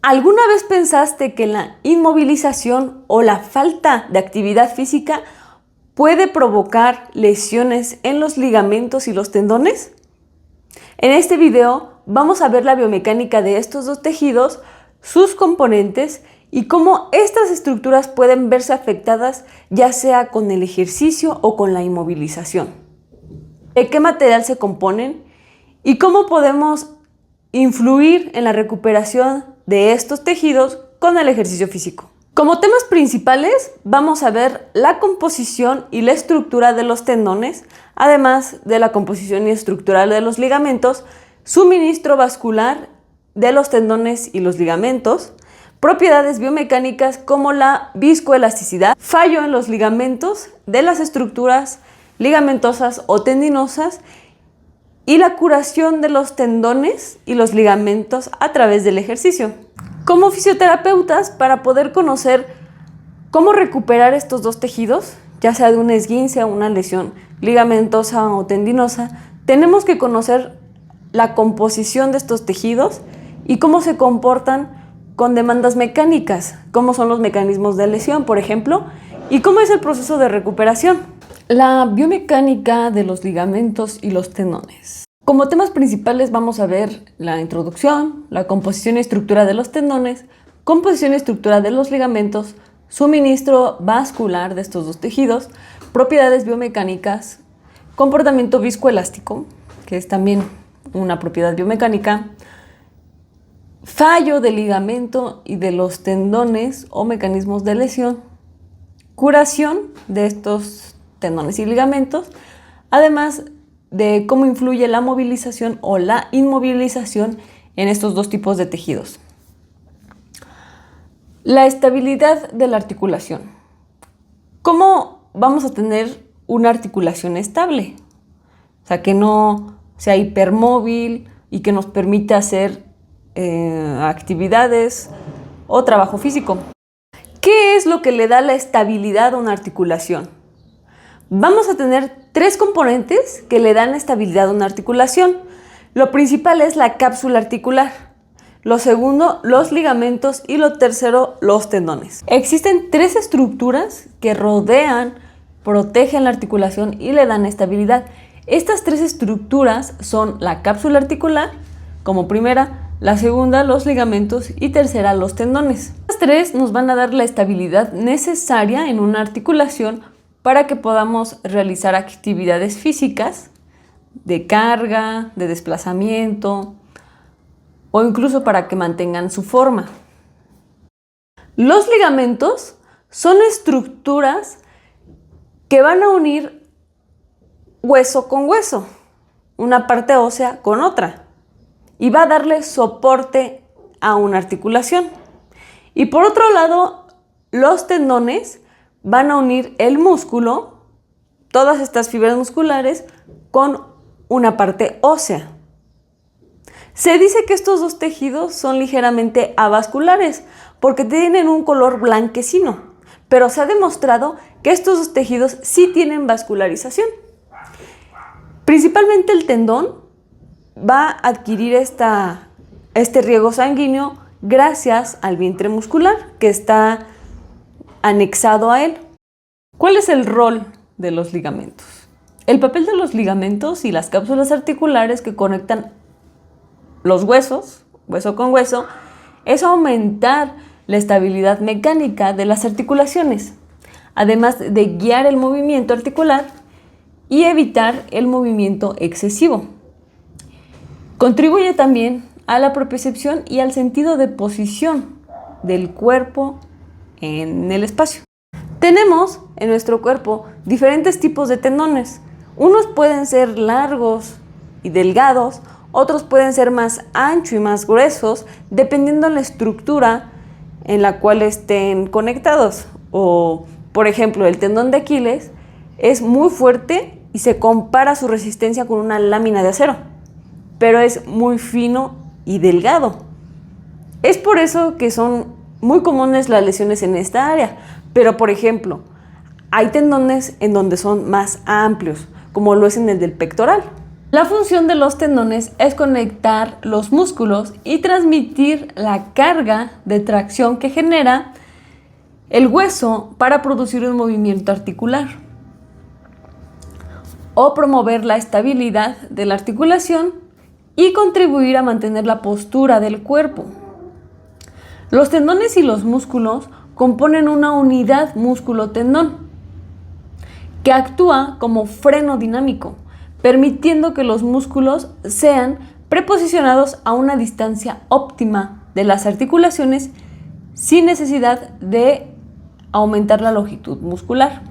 ¿Alguna vez pensaste que la inmovilización o la falta de actividad física puede provocar lesiones en los ligamentos y los tendones? En este video vamos a ver la biomecánica de estos dos tejidos, sus componentes y cómo estas estructuras pueden verse afectadas ya sea con el ejercicio o con la inmovilización. ¿De qué material se componen? Y cómo podemos influir en la recuperación de estos tejidos con el ejercicio físico. Como temas principales vamos a ver la composición y la estructura de los tendones, además de la composición y estructura de los ligamentos, suministro vascular de los tendones y los ligamentos, propiedades biomecánicas como la viscoelasticidad, fallo en los ligamentos de las estructuras ligamentosas o tendinosas y la curación de los tendones y los ligamentos a través del ejercicio. Como fisioterapeutas, para poder conocer cómo recuperar estos dos tejidos, ya sea de un esguince o una lesión ligamentosa o tendinosa, tenemos que conocer la composición de estos tejidos y cómo se comportan con demandas mecánicas, cómo son los mecanismos de lesión, por ejemplo, y cómo es el proceso de recuperación. La biomecánica de los ligamentos y los tendones. Como temas principales vamos a ver la introducción, la composición y estructura de los tendones, composición y estructura de los ligamentos, suministro vascular de estos dos tejidos, propiedades biomecánicas, comportamiento viscoelástico, que es también una propiedad biomecánica, fallo del ligamento y de los tendones o mecanismos de lesión, curación de estos tendones y ligamentos, además de cómo influye la movilización o la inmovilización en estos dos tipos de tejidos. La estabilidad de la articulación. ¿Cómo vamos a tener una articulación estable? O sea, que no sea hipermóvil y que nos permita hacer actividades o trabajo físico. ¿Qué es lo que le da la estabilidad a una articulación? Vamos a tener tres componentes que le dan estabilidad a una articulación. Lo principal es la cápsula articular, lo segundo, los ligamentos y lo tercero, los tendones. Existen tres estructuras que rodean, protegen la articulación y le dan estabilidad. Estas tres estructuras son la cápsula articular como primera, la segunda, los ligamentos y tercera, los tendones. Estas tres nos van a dar la estabilidad necesaria en una articulación para que podamos realizar actividades físicas de carga, de desplazamiento o incluso para que mantengan su forma. Los ligamentos son estructuras que van a unir hueso con hueso, una parte ósea con otra, y va a darle soporte a una articulación. Y por otro lado, los tendones van a unir el músculo, todas estas fibras musculares, con una parte ósea. Se dice que estos dos tejidos son ligeramente avasculares porque tienen un color blanquecino, pero se ha demostrado que estos dos tejidos sí tienen vascularización. Principalmente el tendón va a adquirir este riego sanguíneo gracias al vientre muscular que está anexado a él. ¿Cuál es el rol de los ligamentos? El papel de los ligamentos y las cápsulas articulares que conectan los huesos, hueso con hueso, es aumentar la estabilidad mecánica de las articulaciones, además de guiar el movimiento articular y evitar el movimiento excesivo. Contribuye también a la propiocepción y al sentido de posición del cuerpo en el espacio. Tenemos en nuestro cuerpo diferentes tipos de tendones. Unos pueden ser largos y delgados, otros pueden ser más anchos y más gruesos, dependiendo de la estructura en la cual estén conectados. O, por ejemplo, el tendón de Aquiles es muy fuerte y se compara su resistencia con una lámina de acero, pero es muy fino y delgado. Es por eso que son muy comunes las lesiones en esta área, pero por ejemplo, hay tendones en donde son más amplios, como lo es en el del pectoral. La función de los tendones es conectar los músculos y transmitir la carga de tracción que genera el hueso para producir un movimiento articular o promover la estabilidad de la articulación y contribuir a mantener la postura del cuerpo. Los tendones y los músculos componen una unidad músculo-tendón que actúa como freno dinámico, permitiendo que los músculos sean preposicionados a una distancia óptima de las articulaciones sin necesidad de aumentar la longitud muscular.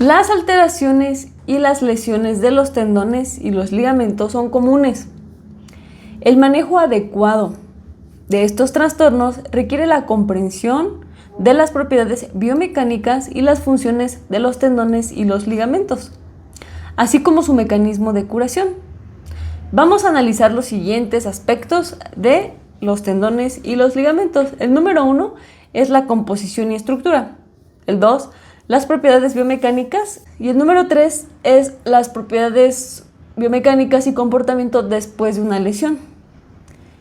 Las alteraciones y las lesiones de los tendones y los ligamentos son comunes. El manejo adecuado de estos trastornos requiere la comprensión de las propiedades biomecánicas y las funciones de los tendones y los ligamentos, así como su mecanismo de curación. Vamos a analizar los siguientes aspectos de los tendones y los ligamentos. El número 1 es la composición y estructura. El 2, las propiedades biomecánicas. Y el número 3 es las propiedades biomecánicas y comportamiento después de una lesión.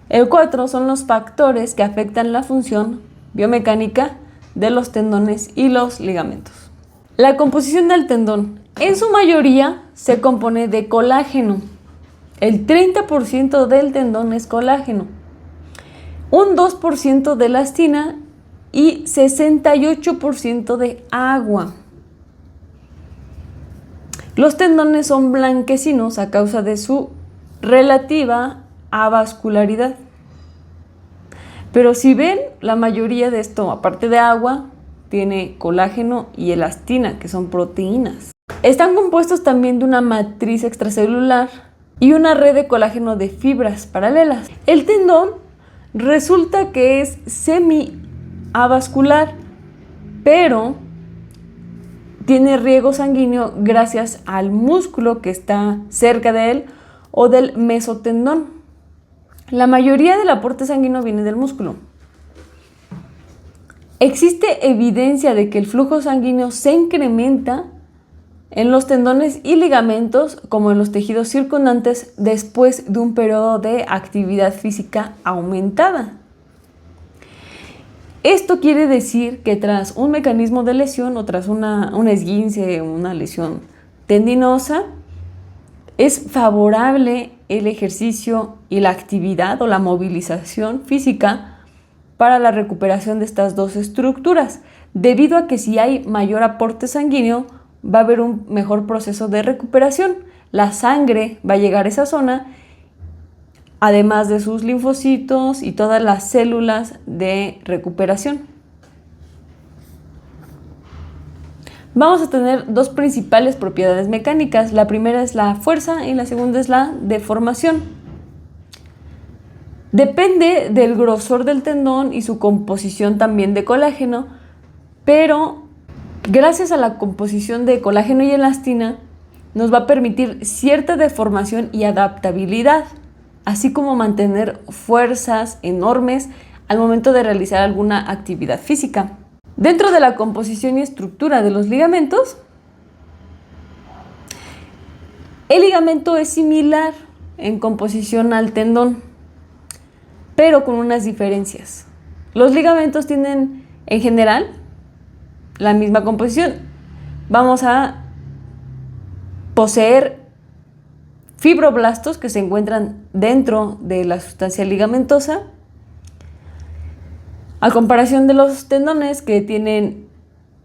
El 4 son los factores que afectan la función biomecánica de los tendones y los ligamentos. La composición del tendón en su mayoría se compone de colágeno. El 30% del tendón es colágeno, un 2% de elastina y 68% de agua. Los tendones son blanquecinos a causa de su relativa avascularidad. Pero si ven, la mayoría de esto, aparte de agua, tiene colágeno y elastina, que son proteínas. Están compuestos también de una matriz extracelular y una red de colágeno de fibras paralelas. El tendón resulta que es semiavascular, pero tiene riego sanguíneo gracias al músculo que está cerca de él o del mesotendón. La mayoría del aporte sanguíneo viene del músculo. Existe evidencia de que el flujo sanguíneo se incrementa en los tendones y ligamentos como en los tejidos circundantes después de un periodo de actividad física aumentada. Esto quiere decir que tras un mecanismo de lesión o tras un esguince, una lesión tendinosa, es favorable el ejercicio y la actividad o la movilización física para la recuperación de estas dos estructuras, debido a que si hay mayor aporte sanguíneo va a haber un mejor proceso de recuperación. La sangre va a llegar a esa zona, además de sus linfocitos y todas las células de recuperación. Vamos a tener dos principales propiedades mecánicas. La primera es la fuerza y la segunda es la deformación. Depende del grosor del tendón y su composición también de colágeno, pero gracias a la composición de colágeno y elastina nos va a permitir cierta deformación y adaptabilidad, así como mantener fuerzas enormes al momento de realizar alguna actividad física. Dentro de la composición y estructura de los ligamentos, el ligamento es similar en composición al tendón, pero con unas diferencias. Los ligamentos tienen en general la misma composición. Vamos a poseer fibroblastos que se encuentran dentro de la sustancia ligamentosa, a comparación de los tendones que tienen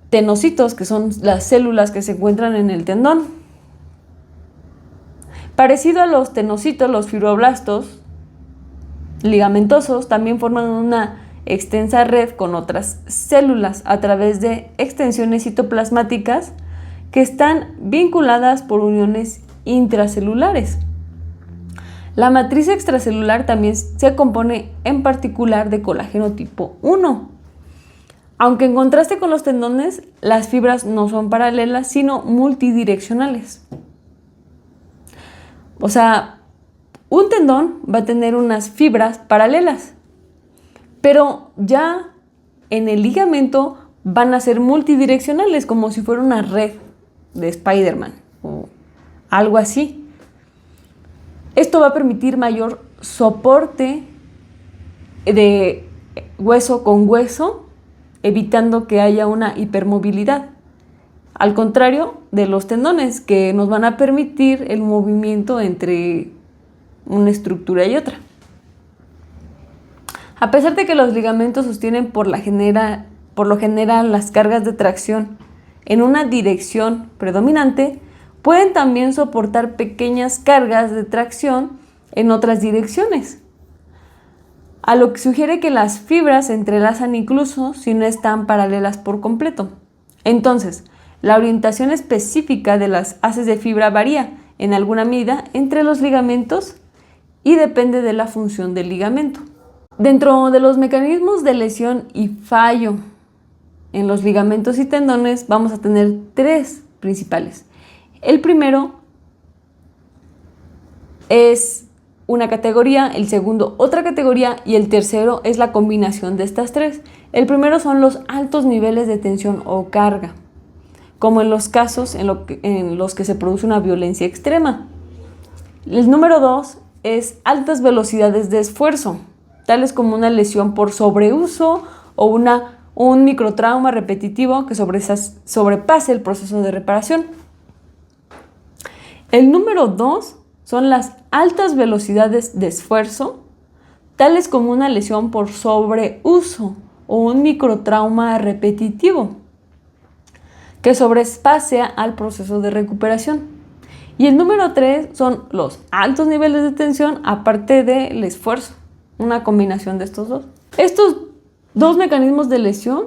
tenocitos, que son las células que se encuentran en el tendón. Parecido a los tenocitos, los fibroblastos ligamentosos también forman una extensa red con otras células a través de extensiones citoplasmáticas que están vinculadas por uniones intracelulares. La matriz extracelular también se compone en particular de colágeno tipo 1. Aunque en contraste con los tendones, las fibras no son paralelas, sino multidireccionales. O sea, un tendón va a tener unas fibras paralelas, pero ya en el ligamento van a ser multidireccionales, como si fuera una red de Spider-Man o algo así. Esto va a permitir mayor soporte de hueso con hueso, evitando que haya una hipermovilidad. Al contrario de los tendones, que nos van a permitir el movimiento entre una estructura y otra. A pesar de que los ligamentos sostienen por lo general las cargas de tracción en una dirección predominante, pueden también soportar pequeñas cargas de tracción en otras direcciones, a lo que sugiere que las fibras se entrelazan incluso si no están paralelas por completo. Entonces, la orientación específica de las haces de fibra varía en alguna medida entre los ligamentos y depende de la función del ligamento. Dentro de los mecanismos de lesión y fallo en los ligamentos y tendones vamos a tener 3 principales. El primero es una categoría, el segundo otra categoría y el tercero es la combinación de estas 3. El primero son los altos niveles de tensión o carga, como en los casos en los que se produce una violencia extrema. El número 2 es altas velocidades de esfuerzo, tales como una lesión por sobreuso o un microtrauma repetitivo que sobrepase el proceso de reparación. El número 2 son las altas velocidades de esfuerzo, tales como una lesión por sobreuso o un microtrauma repetitivo que sobrepase al proceso de recuperación. Y el número 3 son los altos niveles de tensión aparte del esfuerzo, una combinación de estos dos. Estos 2 mecanismos de lesión,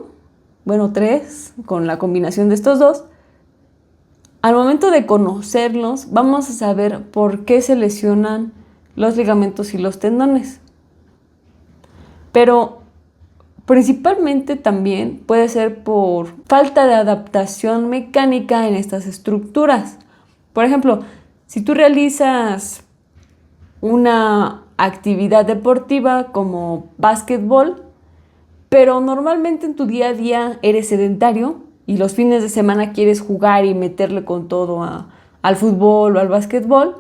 3 con la combinación de estos dos, al momento de conocerlos vamos a saber por qué se lesionan los ligamentos y los tendones. Pero principalmente también puede ser por falta de adaptación mecánica en estas estructuras. Por ejemplo, si tú realizas una actividad deportiva como básquetbol, pero normalmente en tu día a día eres sedentario y los fines de semana quieres jugar y meterle con todo al fútbol o al básquetbol,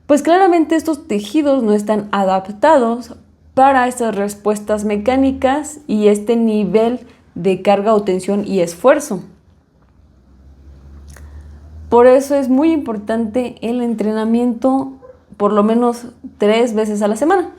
pues claramente estos tejidos no están adaptados para estas respuestas mecánicas y este nivel de carga o tensión y esfuerzo. Por eso es muy importante el entrenamiento por lo menos 3 veces a la semana.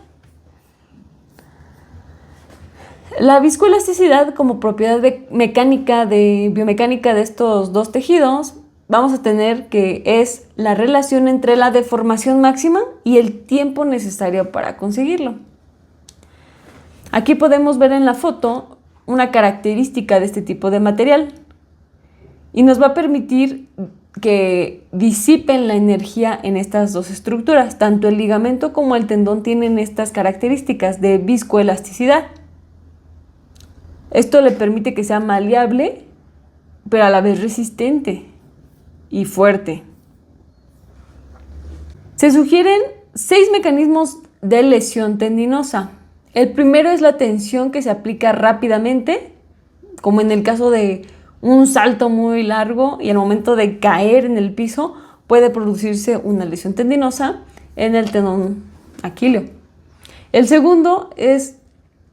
La viscoelasticidad como propiedad biomecánica de estos 2 tejidos, vamos a tener que es la relación entre la deformación máxima y el tiempo necesario para conseguirlo. Aquí podemos ver en la foto una característica de este tipo de material y nos va a permitir que disipen la energía en estas 2 estructuras. Tanto el ligamento como el tendón tienen estas características de viscoelasticidad. Esto le permite que sea maleable, pero a la vez resistente y fuerte. Se sugieren 6 mecanismos de lesión tendinosa. El primero es la tensión que se aplica rápidamente, como en el caso de un salto muy largo y al momento de caer en el piso puede producirse una lesión tendinosa en el tendón aquileo. El segundo es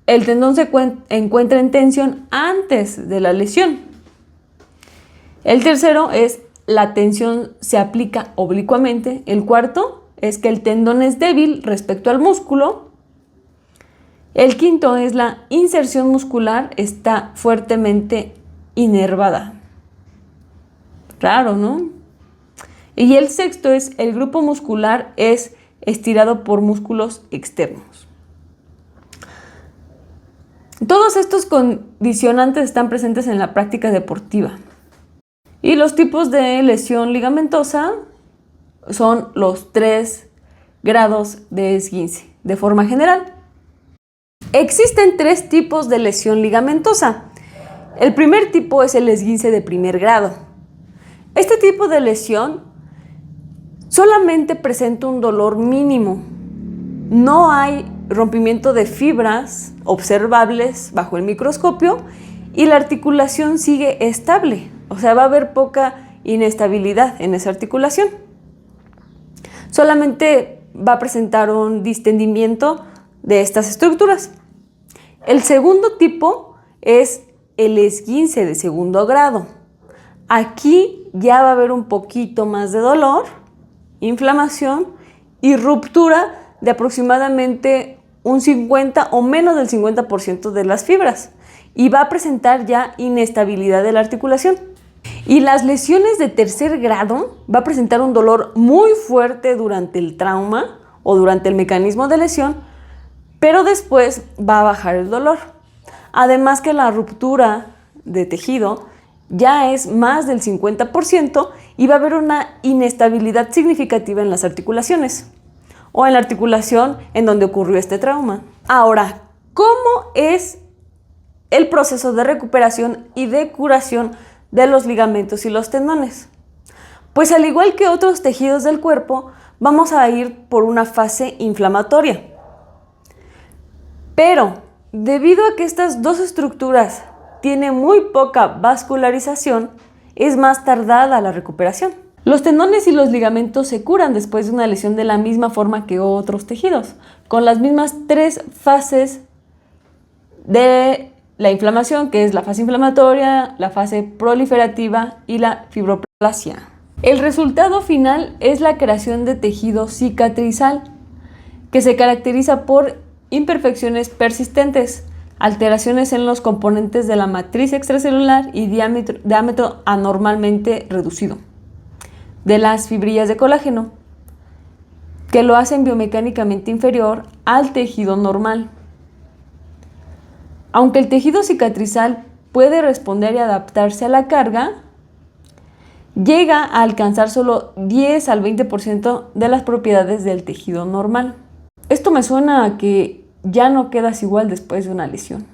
el tendón se encuentra en tensión antes de la lesión. El tercero es la tensión se aplica oblicuamente. El cuarto es que el tendón es débil respecto al músculo. El quinto es la inserción muscular está fuertemente inervada. Raro, ¿no? Y el sexto es el grupo muscular es estirado por músculos externos. Todos estos condicionantes están presentes en la práctica deportiva. Y los tipos de lesión ligamentosa son los 3 grados de esguince, de forma general. Existen 3 tipos de lesión ligamentosa. El primer tipo es el esguince de primer grado. Este tipo de lesión solamente presenta un dolor mínimo. No hay rompimiento de fibras observables bajo el microscopio y la articulación sigue estable. O sea, va a haber poca inestabilidad en esa articulación. Solamente va a presentar un distendimiento de estas estructuras. El segundo tipo es el esguince de segundo grado. Aquí ya va a haber un poquito más de dolor, inflamación y ruptura de aproximadamente un 50 o menos del 50% de las fibras, y va a presentar ya inestabilidad de la articulación. Y las lesiones de tercer grado va a presentar un dolor muy fuerte durante el trauma o durante el mecanismo de lesión, pero después va a bajar el dolor. Además que la ruptura de tejido ya es más del 50% y va a haber una inestabilidad significativa en las articulaciones o en la articulación en donde ocurrió este trauma. Ahora, ¿cómo es el proceso de recuperación y de curación de los ligamentos y los tendones? Pues al igual que otros tejidos del cuerpo, vamos a ir por una fase inflamatoria. Pero debido a que estas dos estructuras tienen muy poca vascularización, es más tardada la recuperación. Los tendones y los ligamentos se curan después de una lesión de la misma forma que otros tejidos, con las mismas 3 fases de la inflamación, que es la fase inflamatoria, la fase proliferativa y la fibroplasia. El resultado final es la creación de tejido cicatrizal, que se caracteriza por imperfecciones persistentes, alteraciones en los componentes de la matriz extracelular y diámetro anormalmente reducido de las fibrillas de colágeno, que lo hacen biomecánicamente inferior al tejido normal. Aunque el tejido cicatrizal puede responder y adaptarse a la carga, llega a alcanzar solo 10 al 20% de las propiedades del tejido normal. Esto me suena a que ya no quedas igual después de una lesión.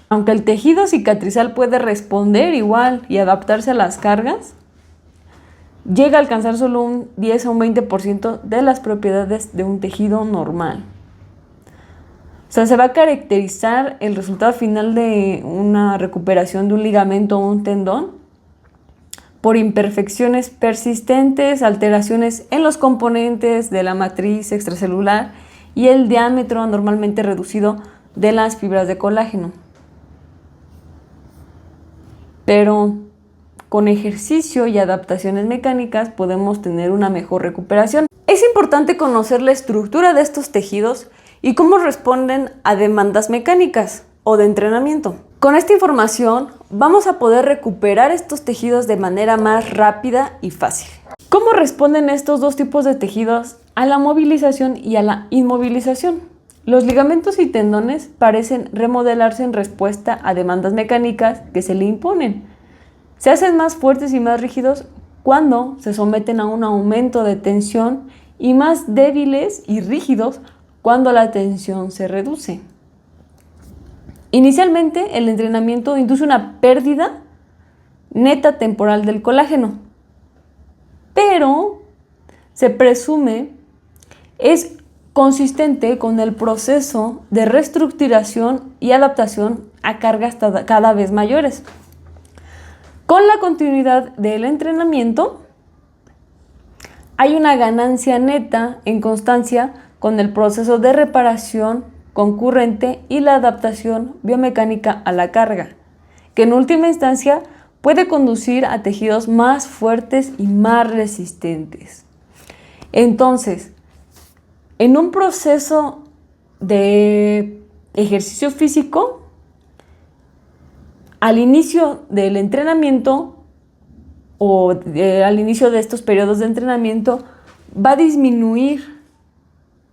Aunque el tejido cicatrizal puede responder igual y adaptarse a las cargas, llega a alcanzar solo un 10 a un 20% de las propiedades de un tejido normal. O sea, se va a caracterizar el resultado final de una recuperación de un ligamento o un tendón por imperfecciones persistentes, alteraciones en los componentes de la matriz extracelular y el diámetro anormalmente reducido de las fibras de colágeno. Pero con ejercicio y adaptaciones mecánicas podemos tener una mejor recuperación. Es importante conocer la estructura de estos tejidos y cómo responden a demandas mecánicas o de entrenamiento. Con esta información vamos a poder recuperar estos tejidos de manera más rápida y fácil. ¿Cómo responden estos dos tipos de tejidos a la movilización y a la inmovilización? Los ligamentos y tendones parecen remodelarse en respuesta a demandas mecánicas que se le imponen. Se hacen más fuertes y más rígidos cuando se someten a un aumento de tensión y más débiles y rígidos cuando la tensión se reduce. Inicialmente, el entrenamiento induce una pérdida neta temporal del colágeno, pero se presume es consistente con el proceso de reestructuración y adaptación a cargas cada vez mayores. Con la continuidad del entrenamiento, hay una ganancia neta en constancia con el proceso de reparación concurrente y la adaptación biomecánica a la carga, que en última instancia puede conducir a tejidos más fuertes y más resistentes. Entonces, en un proceso de ejercicio físico, al inicio del entrenamiento o al inicio de estos periodos de entrenamiento, va a disminuir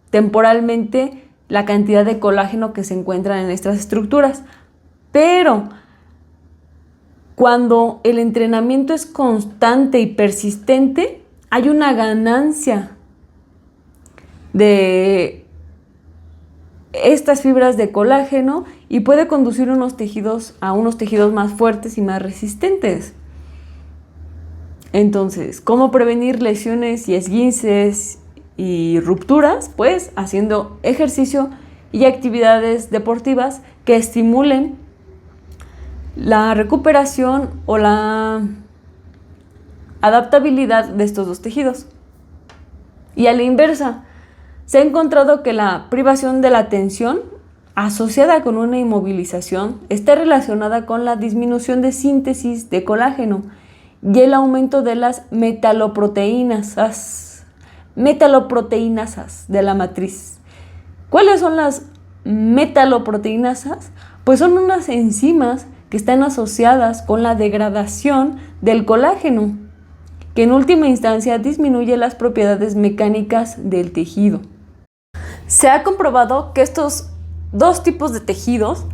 temporalmente la cantidad de colágeno que se encuentra en estas estructuras, pero cuando el entrenamiento es constante y persistente, hay una ganancia de estas fibras de colágeno y puede conducir a unos tejidos más fuertes y más resistentes. Entonces, ¿cómo prevenir lesiones y esguinces y rupturas? Pues haciendo ejercicio y actividades deportivas que estimulen la recuperación o la adaptabilidad de estos dos tejidos. Y a la inversa, se ha encontrado que la privación de la atención asociada con una inmovilización está relacionada con la disminución de síntesis de colágeno y el aumento de las metaloproteinasas de la matriz. ¿Cuáles son las metaloproteinasas? Pues son unas enzimas que están asociadas con la degradación del colágeno, que en última instancia disminuye las propiedades mecánicas del tejido. Se ha comprobado que estos dos tipos de tejidos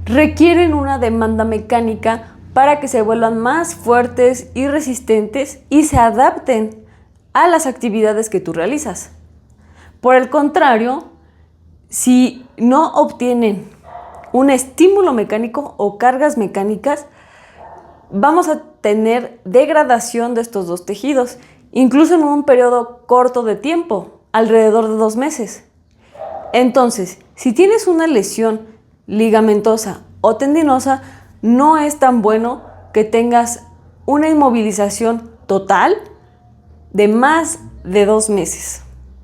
requieren una demanda mecánica para que se vuelvan más fuertes y resistentes y se adapten a las actividades que tú realizas. Por el contrario, si no obtienen un estímulo mecánico o cargas mecánicas, vamos a tener degradación de estos dos tejidos, incluso en un periodo corto de tiempo, alrededor de 2 meses. Entonces, si tienes una lesión ligamentosa o tendinosa, no es tan bueno que tengas una inmovilización total de más de 2 meses.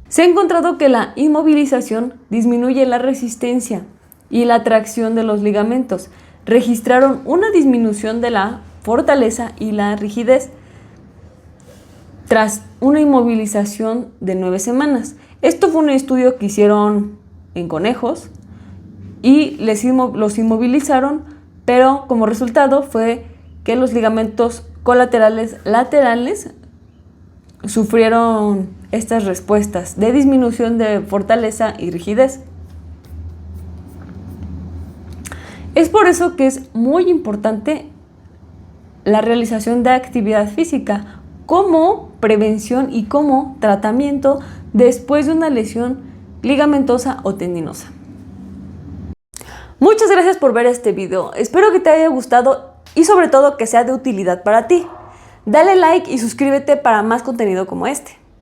Se ha encontrado que la inmovilización disminuye la resistencia y la tracción de los ligamentos. Registraron una disminución de la fortaleza y la rigidez tras una inmovilización de 9 semanas. Esto fue un estudio que hicieron en conejos y los inmovilizaron, pero como resultado fue que los ligamentos colaterales laterales sufrieron estas respuestas de disminución de fortaleza y rigidez. Es por eso que es muy importante la realización de actividad física como prevención y como tratamiento después de una lesión ligamentosa o tendinosa. Muchas gracias por ver este video. Espero que te haya gustado y sobre todo que sea de utilidad para ti. Dale like y suscríbete para más contenido como este.